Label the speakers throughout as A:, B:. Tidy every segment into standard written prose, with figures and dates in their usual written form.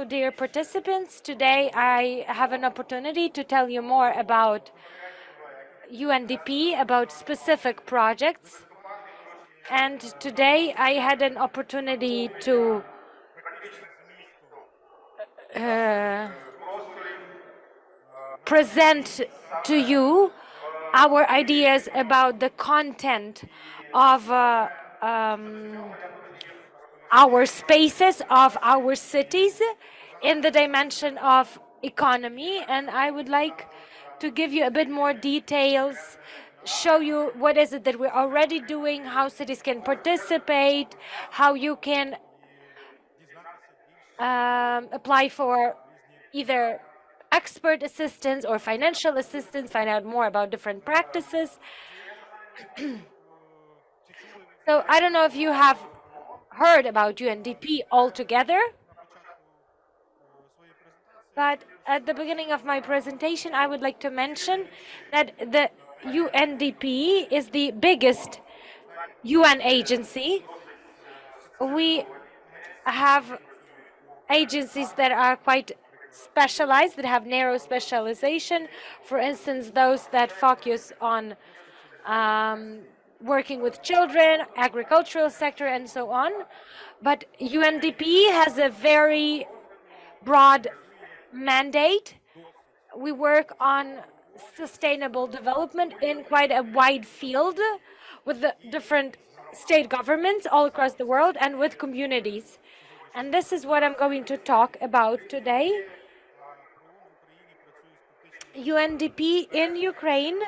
A: dear participants. Today I have an opportunity to tell you more about UNDP, about specific projects. And today I had an opportunity to present to you our ideas about the content of our spaces, of our cities in the dimension of economy. And I would like to give you a bit more details, show you what is it that we're already doing, how cities can participate, how you can apply for either expert assistance or financial assistance, find out more about different practices. So I don't know if you have heard about UNDP altogether, but at the beginning of my presentation, I would like to mention that the UNDP is the biggest UN agency. We have agencies that are quite specialized, that have narrow specialization. For instance, those that focus on working with children, agricultural sector, and so on. But UNDP has a very broad mandate. We work on sustainable development in quite a wide field with the different state governments all across the world and with communities. And this is what I'm going to talk about today. UNDP in Ukraine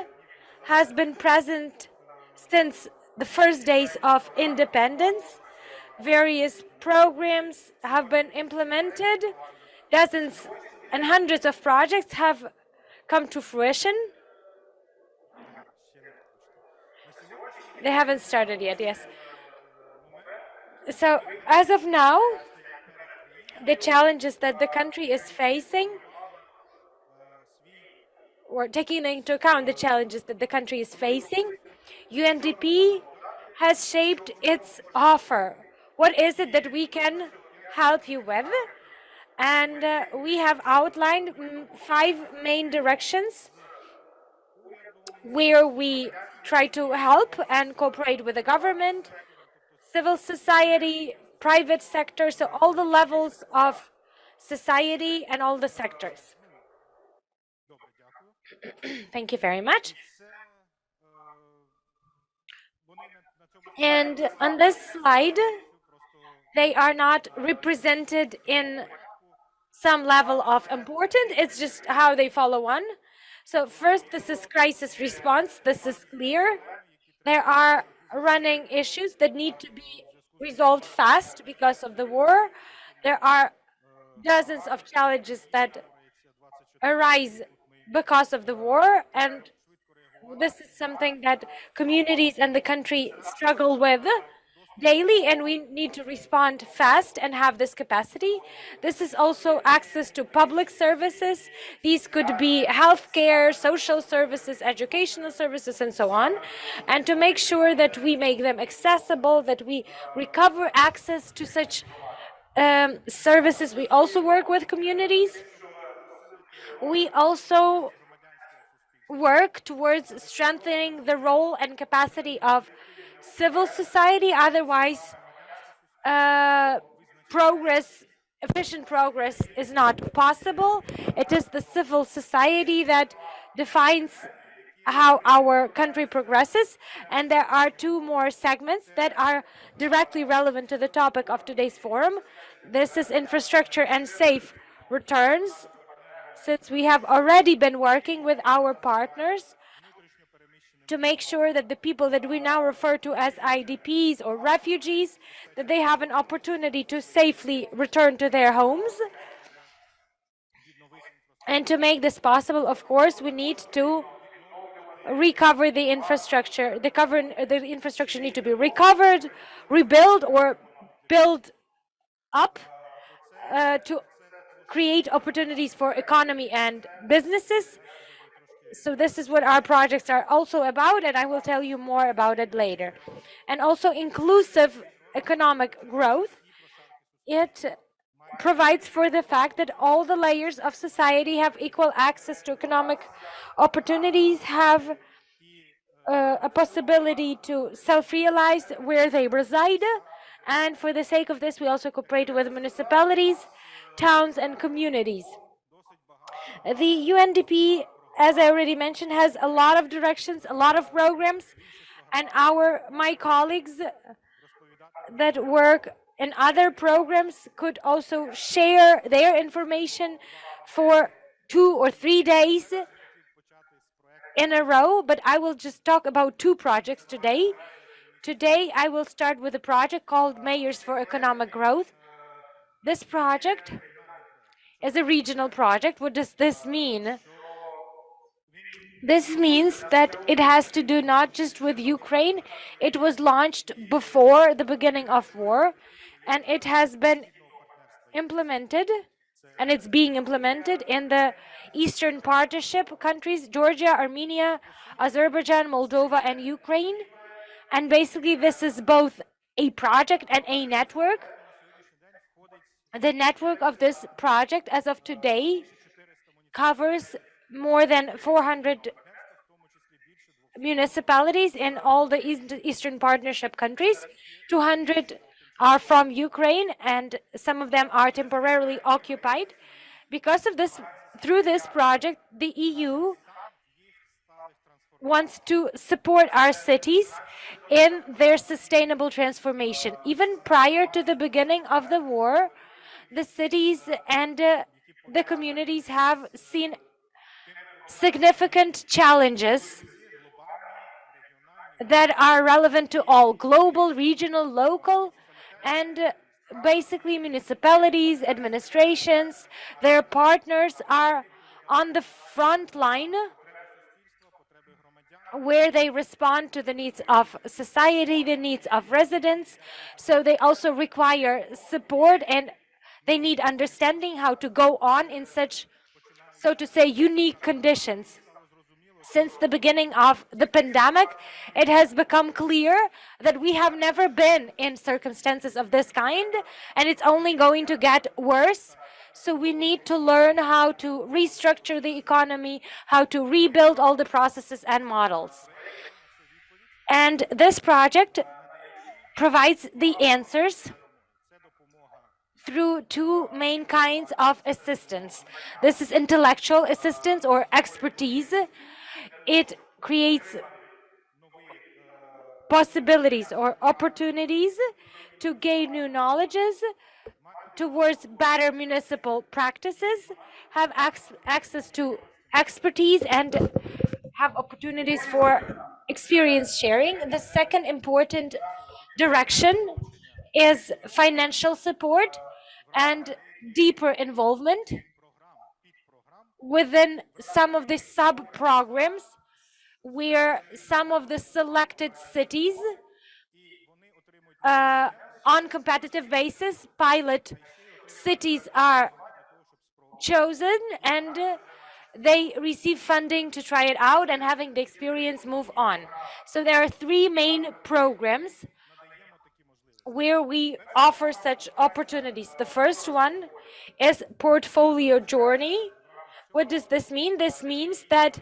A: has been present since the first days of independence. Various programs have been implemented. Dozens and hundreds of projects have come to fruition. They haven't started yet, yes. So as of now, the challenges that the country is facing, or taking into account the challenges that the country is facing, UNDP has shaped its offer. What is it that we can help you with? And we have outlined 5 main directions where we try to help and cooperate with the government, civil society, private sector, so all the levels of society and all the sectors. Thank you very much. And on this slide, they are not represented in some level of importance. It's just how they follow on. So first, this is crisis response. This is clear. There are running issues that need to be resolved fast because of the war. There are dozens of challenges that arise because of the war, and this is something that communities and the country struggle with daily, and we need to respond fast and have this capacity. This is also access to public services. These could be healthcare, social services, educational services, and so on. And to make sure that we make them accessible, that we recover access to such services, we also work with communities. We also work towards strengthening the role and capacity of civil society. Otherwise, efficient progress is not possible. It is the civil society that defines how our country progresses. And there are 2 more segments that are directly relevant to the topic of today's forum. This is infrastructure and safe returns. Since we have already been working with our partners to make sure that the people that we now refer to as IDPs or refugees, that they have an opportunity to safely return to their homes. And to make this possible, of course, we need to recover the infrastructure. The infrastructure needs to be recovered, rebuilt, or built up to create opportunities for economy and businesses. So this is what our projects are also about, and I will tell you more about it later. And also inclusive economic growth. It provides for the fact that all the layers of society have equal access to economic opportunities, have a possibility to self-realize where they reside. And for the sake of this, we also cooperate with municipalities, towns, and communities. The UNDP, as I already mentioned, has a lot of directions, a lot of programs, and my colleagues that work in other programs could also share their information for 2 or 3 days in a row, but I will just talk about 2 projects today. Today, I will start with a project called Mayors for Economic Growth. This project is a regional project. What does this mean? This means that it has to do not just with Ukraine. It was launched before the beginning of war, and it has been implemented, and it's being implemented in the Eastern Partnership countries, Georgia, Armenia, Azerbaijan, Moldova, and Ukraine. And basically, this is both a project and a network. The network of this project, as of today, covers more than 400 municipalities in all the Eastern Partnership countries. 200 are from Ukraine, and some of them are temporarily occupied. Because of this, through this project, the EU wants to support our cities in their sustainable transformation. Even prior to the beginning of the war, the cities and the communities have seen significant challenges that are relevant to all, global, regional, local, and basically municipalities, administrations. Their partners are on the front line where they respond to the needs of society, the needs of residents. So they also require support, and they need understanding how to go on in such, so to say, unique conditions. Since the beginning of the pandemic, it has become clear that we have never been in circumstances of this kind, and it's only going to get worse. So we need to learn how to restructure the economy, how to rebuild all the processes and models. And this project provides the answers through 2 main kinds of assistance. This is intellectual assistance or expertise. It creates possibilities or opportunities to gain new knowledges towards better municipal practices, have access to expertise, and have opportunities for experience sharing. The second important direction is financial support and deeper involvement within some of the sub-programs, where some of the selected cities on competitive basis, pilot cities are chosen, and they receive funding to try it out, and having the experience, move on. So there are 3 main programs where we offer such opportunities. The first one is Portfolio Journey. What does this mean? This means that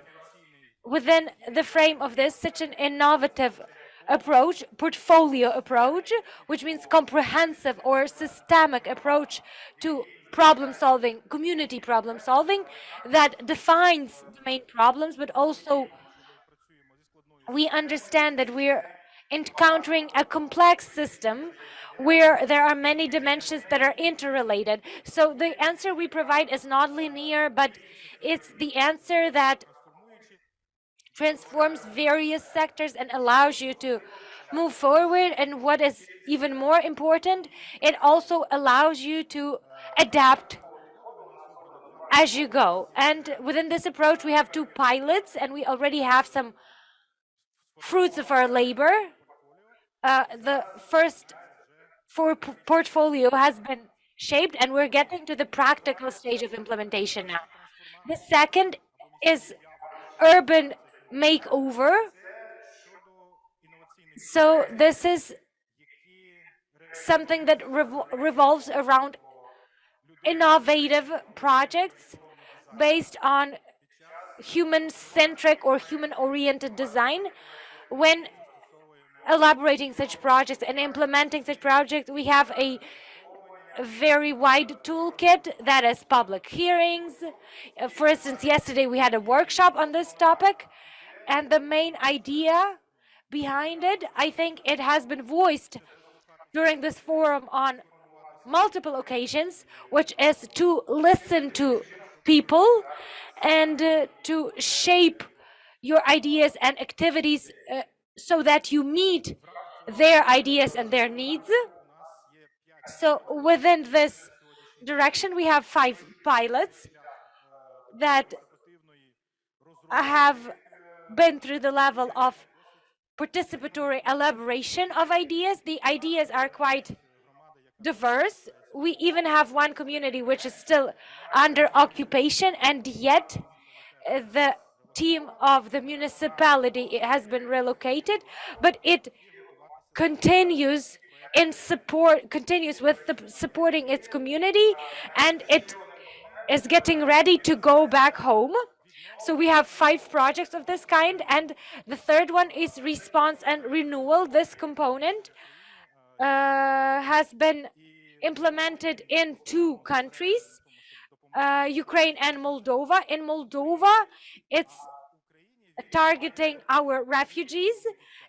A: within the frame of this, such an innovative approach, portfolio approach, which means comprehensive or systemic approach to problem solving, community problem solving, that defines the main problems, but also we understand that we're encountering a complex system where there are many dimensions that are interrelated. So the answer we provide is not linear, but it's the answer that transforms various sectors and allows you to move forward. And what is even more important, it also allows you to adapt as you go. And within this approach, we have 2 pilots, and we already have some fruits of our labor. The first portfolio has been shaped, and we're getting to the practical stage of implementation now. The second is urban makeover. So this is something that revolves around innovative projects based on human-centric or human-oriented design. When elaborating such projects and implementing such projects, we have a very wide toolkit that is public hearings. For instance, yesterday we had a workshop on this topic, and the main idea behind it, I think it has been voiced during this forum on multiple occasions, which is to listen to people and to shape your ideas and activities so that you meet their ideas and their needs. So within this direction, we have 5 pilots that have been through the level of participatory elaboration of ideas. The ideas are quite diverse. We even have one community which is still under occupation, and yet the team of the municipality has been relocated, but it continues with supporting its community, and it is getting ready to go back home. So we have 5 projects of this kind, and the third one is response and renewal. This component has been implemented in 2 countries, Ukraine and Moldova. In Moldova, it's targeting our refugees,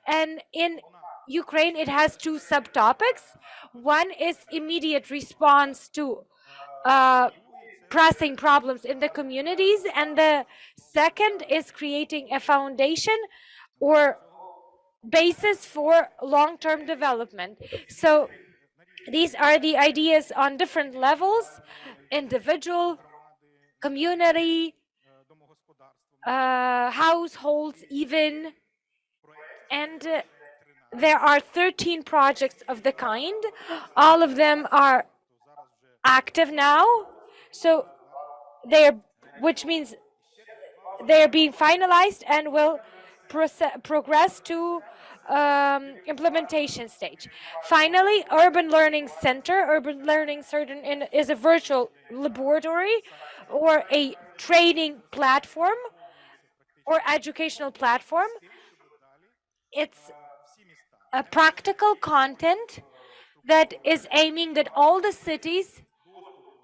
A: and in Ukraine it has 2 subtopics. One is immediate response to pressing problems in the communities, and the second is creating a foundation or basis for long-term development. So these are the ideas on different levels: individual, community, households even, and there are 13 projects of the kind. All of them are active now, so which means they're being finalized and will progress to implementation stage. Finally, Urban Learning Center. Urban Learning Center is a virtual laboratory or a training platform or educational platform. It's a practical content that is aiming that all the cities,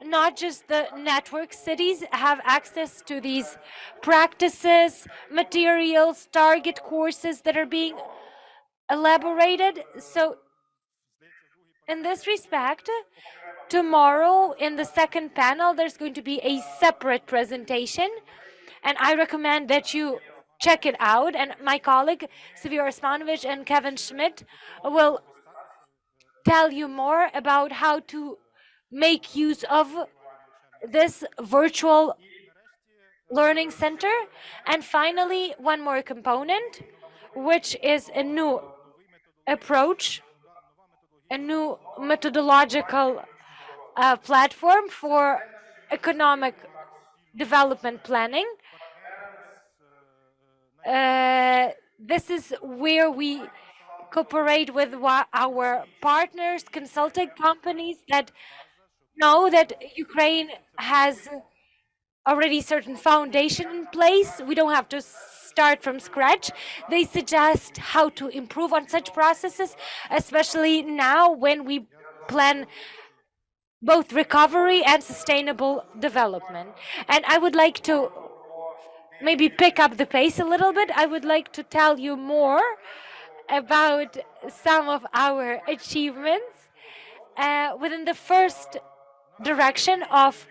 A: not just the network cities, have access to these practices, materials, target courses that are being elaborated. So in this respect, tomorrow in the second panel, there's going to be a separate presentation, and I recommend that you check it out. And my colleague, Severa Osmanovic and Kevin Schmidt, will tell you more about how to make use of this virtual learning center. And finally, one more component, which is a new approach, a new methodological platform for economic development planning. This is where we cooperate with our partners, consulting companies that know that Ukraine has already certain foundation in place. We don't have to start from scratch. They suggest how to improve on such processes, especially now when we plan both recovery and sustainable development. And I would like to maybe pick up the pace a little bit. I would like to tell you more about some of our achievements within the first direction of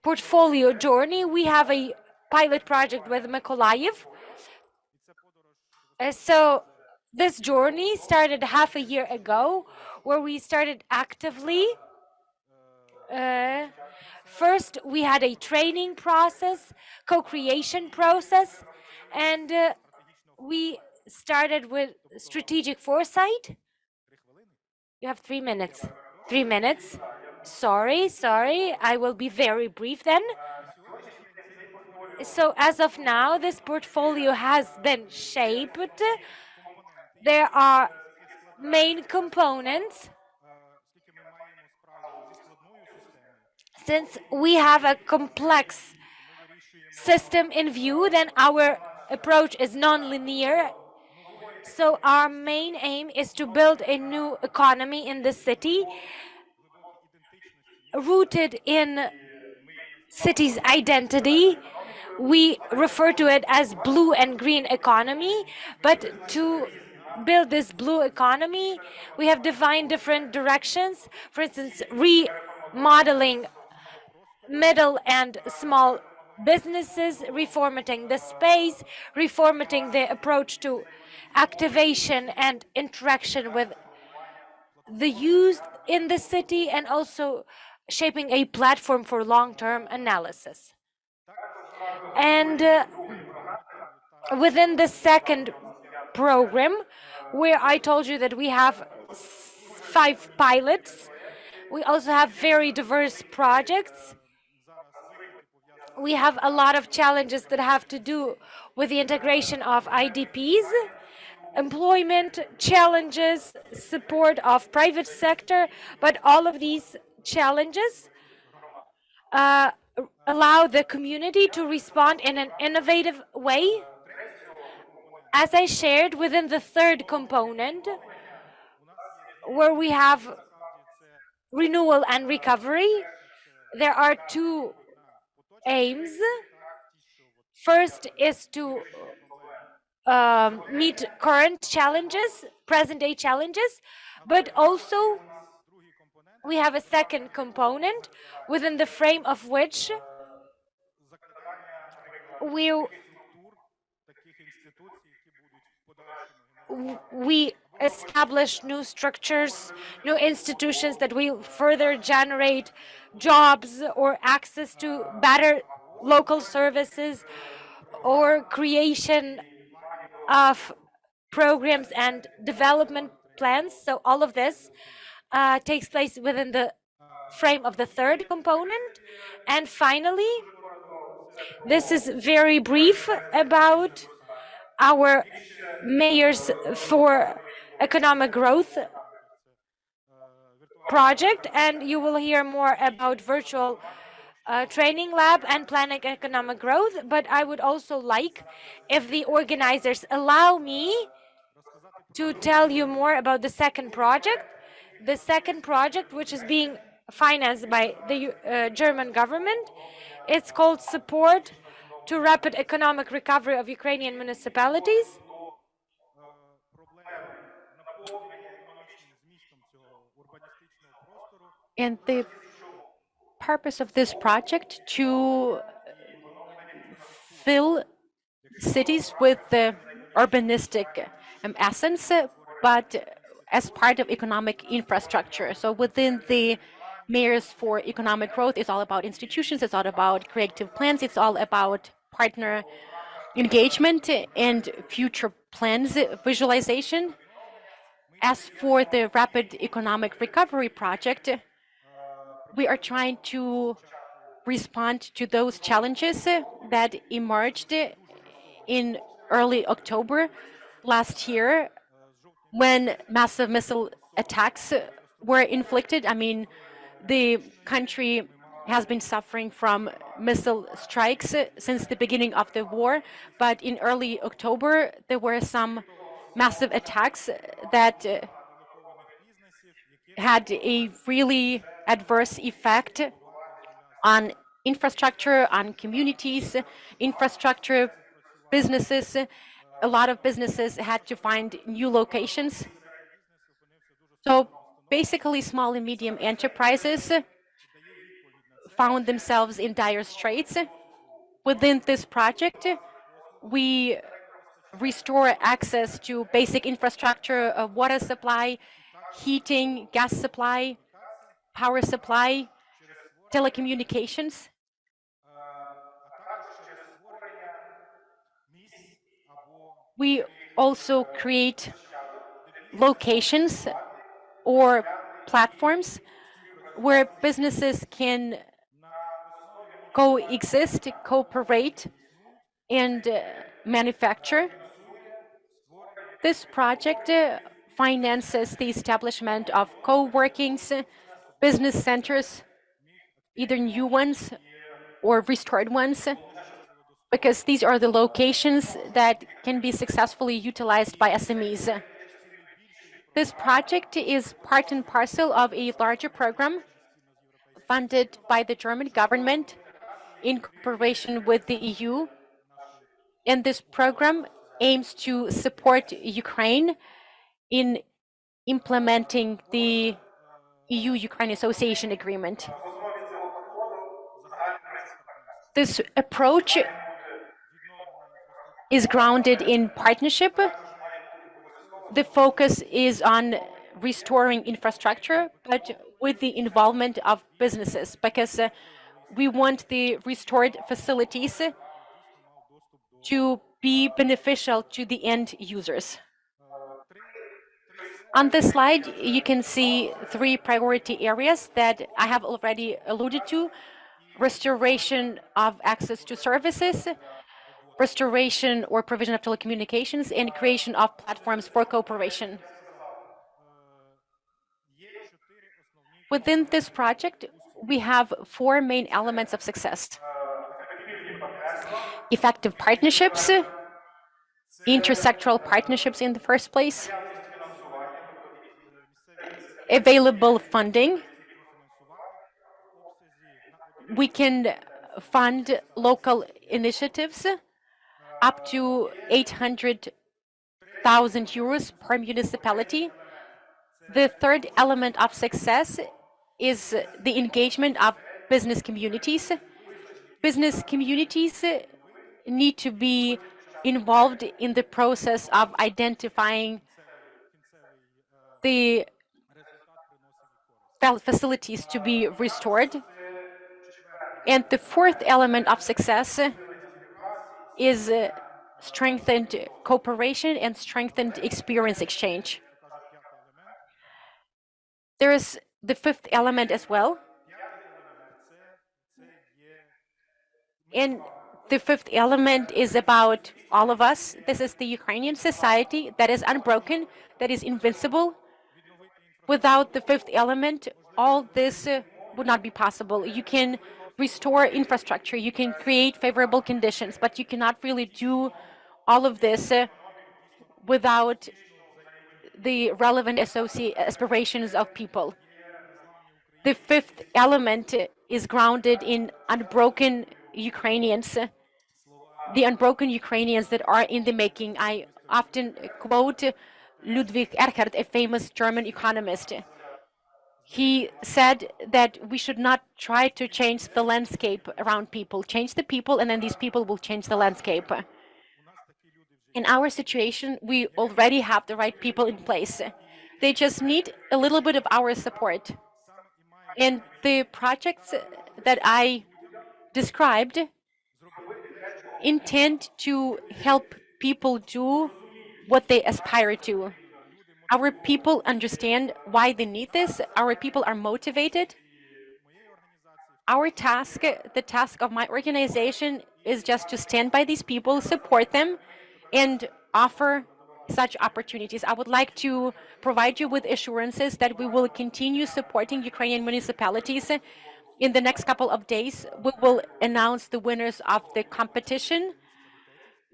A: portfolio journey. We have a pilot project with Mykolaiv. So this journey started half a year ago, where we started actively. First, we had a training process, co-creation process, and we started with strategic foresight. You have 3 minutes. 3 minutes. Sorry, I will be very brief then. So as of now, this portfolio has been shaped. There are main components. Since we have a complex system in view, then our approach is non-linear. So our main aim is to build a new economy in the city, rooted in city's identity. We refer to it as blue and green economy, but to build this blue economy, we have defined different directions. For instance, remodeling middle and small businesses, reformatting the space, reformatting the approach to activation and interaction with the youth in the city, and also shaping a platform for long-term analysis. And within the second program, where I told you that we have 5 pilots, we also have very diverse projects. We have a lot of challenges that have to do with the integration of IDPs, employment challenges, support of private sector, but all of these challenges allow the community to respond in an innovative way. As I shared, within the third component, where we have renewal and recovery, there are 2 aims. First is to meet current challenges, present-day challenges, but also we have a second component within the frame of which we establish new structures, new institutions that will further generate jobs or access to better local services, or creation of programs and development plans. So all of this takes place within the frame of the third component. And finally, this is very brief about our mayors for economic growth project, and you will hear more about virtual training lab and planning economic growth. But I would also like, if the organizers allow me, to tell you more about the second project. The second project, which is being financed by the German government, it's called Support to Rapid Economic Recovery of Ukrainian Municipalities.
B: And the purpose of this project to fill cities with the urbanistic essence, but as part of economic infrastructure. So within the mayors for economic growth, it's all about institutions, it's all about creative plans, it's all about partner engagement and future plans visualization. As for the rapid economic recovery project, we are trying to respond to those challenges that emerged in early October last year when massive missile attacks were inflicted. I mean, the country has been suffering from missile strikes since the beginning of the war, but in early October there were some massive attacks that had a really adverse effect on infrastructure, on communities, infrastructure, businesses. A lot of businesses had to find new locations. So basically, small and medium enterprises found themselves in dire straits. Within this project, we restore access to basic infrastructure, water supply, heating, gas supply, power supply, telecommunications. We also create locations or platforms where businesses can coexist, cooperate, and manufacture. This project finances the establishment of co-workings, business centers, either new ones or restored ones, because these are the locations that can be successfully utilized by SMEs. This project is part and parcel of a larger program funded by the German government in cooperation with the EU. And this program aims to support Ukraine in implementing the EU-Ukraine Association Agreement. This approach is grounded in partnership. The focus is on restoring infrastructure, but with the involvement of businesses, because we want the restored facilities to be beneficial to the end users. On this slide, you can see three priority areas that I have already alluded to: restoration of access to services, restoration or provision of telecommunications, and creation of platforms for cooperation. Within this project, we have four main elements of success: effective partnerships, intersectoral partnerships in the first place, available funding. We can fund local initiatives up to 800,000 euros per municipality. The third element of success is the engagement of business communities. Business communities need to be involved in the process of identifying the facilities to be restored. And the fourth element of success is strengthened cooperation and strengthened experience exchange. There is the fifth element as well. And the fifth element is about all of us. This is the Ukrainian society that is unbroken, that is invincible. Without the fifth element, all this would not be possible. You can restore infrastructure, you can create favorable conditions, but you cannot really do all of this without the relevant aspirations of people. The fifth element is grounded in unbroken Ukrainians, the unbroken Ukrainians that are in the making. I often quote Ludwig Erhard, a famous German economist. He said that we should not try to change the landscape around people. Change the people, and then these people will change the landscape. In our situation, we already have the right people in place. They just need a little bit of our support. And the projects that I described intend to help people do what they aspire to. Our people understand why they need this. Our people are motivated. Our task, the task of my organization, is just to stand by these people, support them, and offer such opportunities. I would like to provide you with assurances that we will continue supporting Ukrainian municipalities. In the next couple of days, we will announce the winners of the competition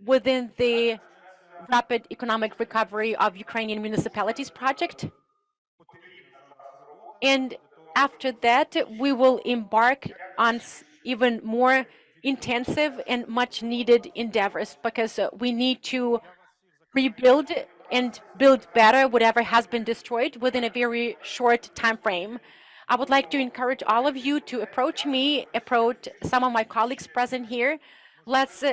B: within the Rapid Economic Recovery of Ukrainian Municipalities project. And after that, we will embark on even more intensive and much needed endeavors, because we need to rebuild and build better whatever has been destroyed within a very short time frame. I would like to encourage all of you to approach me, approach some of my colleagues present here. Let's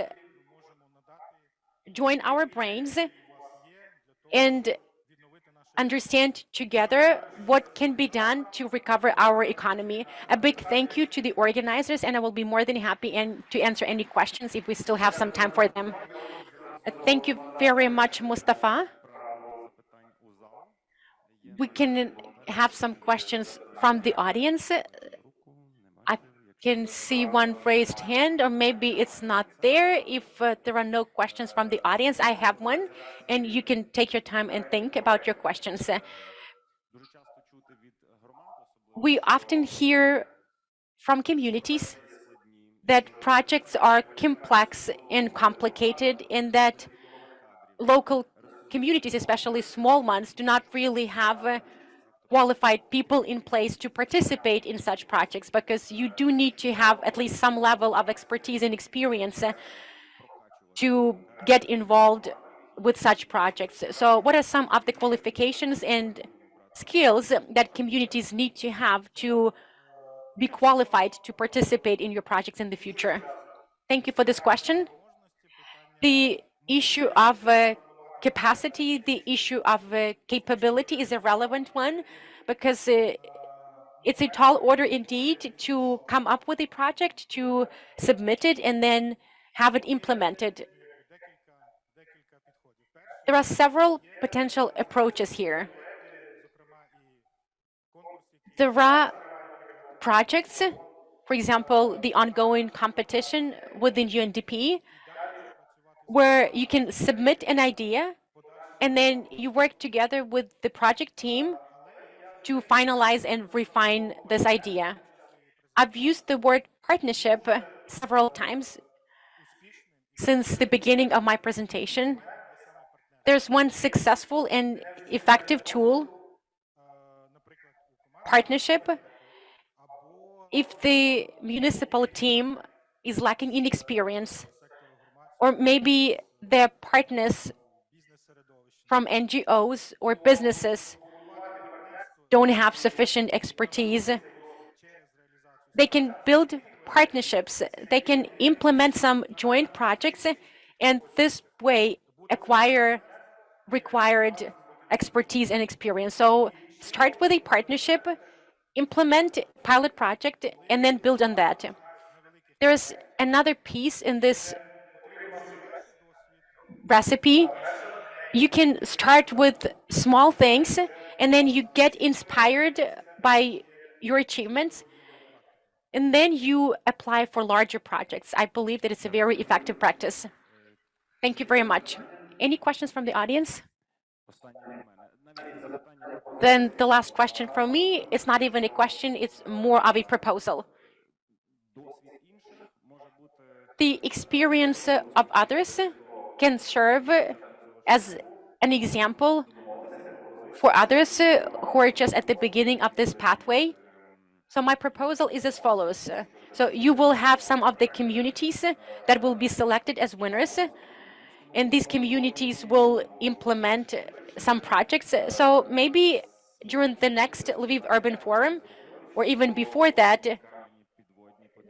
B: join our brains and understand together what can be done to recover our economy. A big thank you to the organizers, and I will be more than happy to answer any questions if we still have some time for them. Thank you very much, Mustafa. We can have some questions from the audience. I can see one raised hand, or maybe it's not there. If there are no questions from the audience, I have one, and you can take your time and think about your questions. We often hear from communities that projects are complex and complicated, and that local communities, especially small ones, do not really have qualified people in place to participate in such projects, because you do need to have at least some level of expertise and experience to get involved with such projects. So what are some of the qualifications and skills that communities need to have to be qualified to participate in your projects in the future? Thank you for this question. The issue of capacity, the issue of capability is a relevant one, because it's a tall order indeed to come up with a project, to submit it, and then have it implemented. There are several potential approaches here. There are projects, for example, the ongoing competition within UNDP, where you can submit an idea and then you work together with the project team to finalize and refine this idea. I've used the word partnership several times since the beginning of my presentation. There's one successful and effective tool, partnership. If the municipal team is lacking in experience, or maybe their partners from NGOs or businesses don't have sufficient expertise, they can build partnerships, they can implement some joint projects, and this way acquire required expertise and experience. So start with a partnership, implement pilot project, and then build on that. There's another piece in this recipe. You can start with small things, and then you get inspired by your achievements, and then you apply for larger projects. I believe that it's a very effective practice. Thank you very much. Any questions from the audience? Then the last question from me, it's not even a question, it's more of a proposal. The experience of others can serve as an example for others who are just at the beginning of this pathway. So my proposal is as follows. So you will have some of the communities that will be selected as winners, and these communities will implement some projects. So maybe during the next Lviv Urban Forum, or even before that,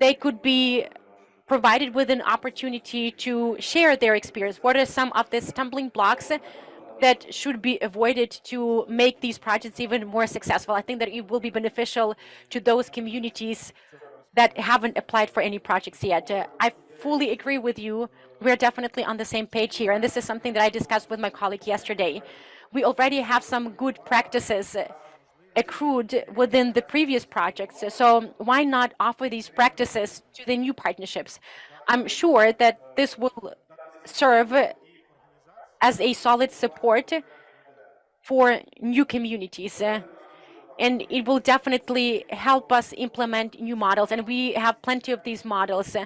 B: they could be provided with an opportunity to share their experience. What are some of the stumbling blocks that should be avoided to make these projects even more successful? I think that it will be beneficial to those communities that haven't applied for any projects yet. I fully agree with you. We're definitely on the same page here, and this is something that I discussed with my colleague yesterday. We already have some good practices accrued within the previous projects, so why not offer these practices to the new partnerships? I'm sure that this will serve as a solid support for new communities. And it will definitely help us implement new models. And we have plenty of these models: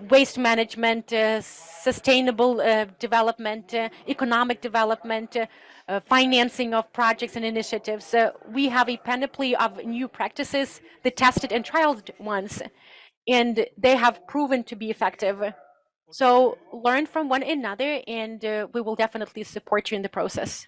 B: waste management, sustainable development, economic development, financing of projects and initiatives. We have a panoply of new practices, the tested and trialed ones, and they have proven to be effective. So learn from one another, and we will definitely support you in the process.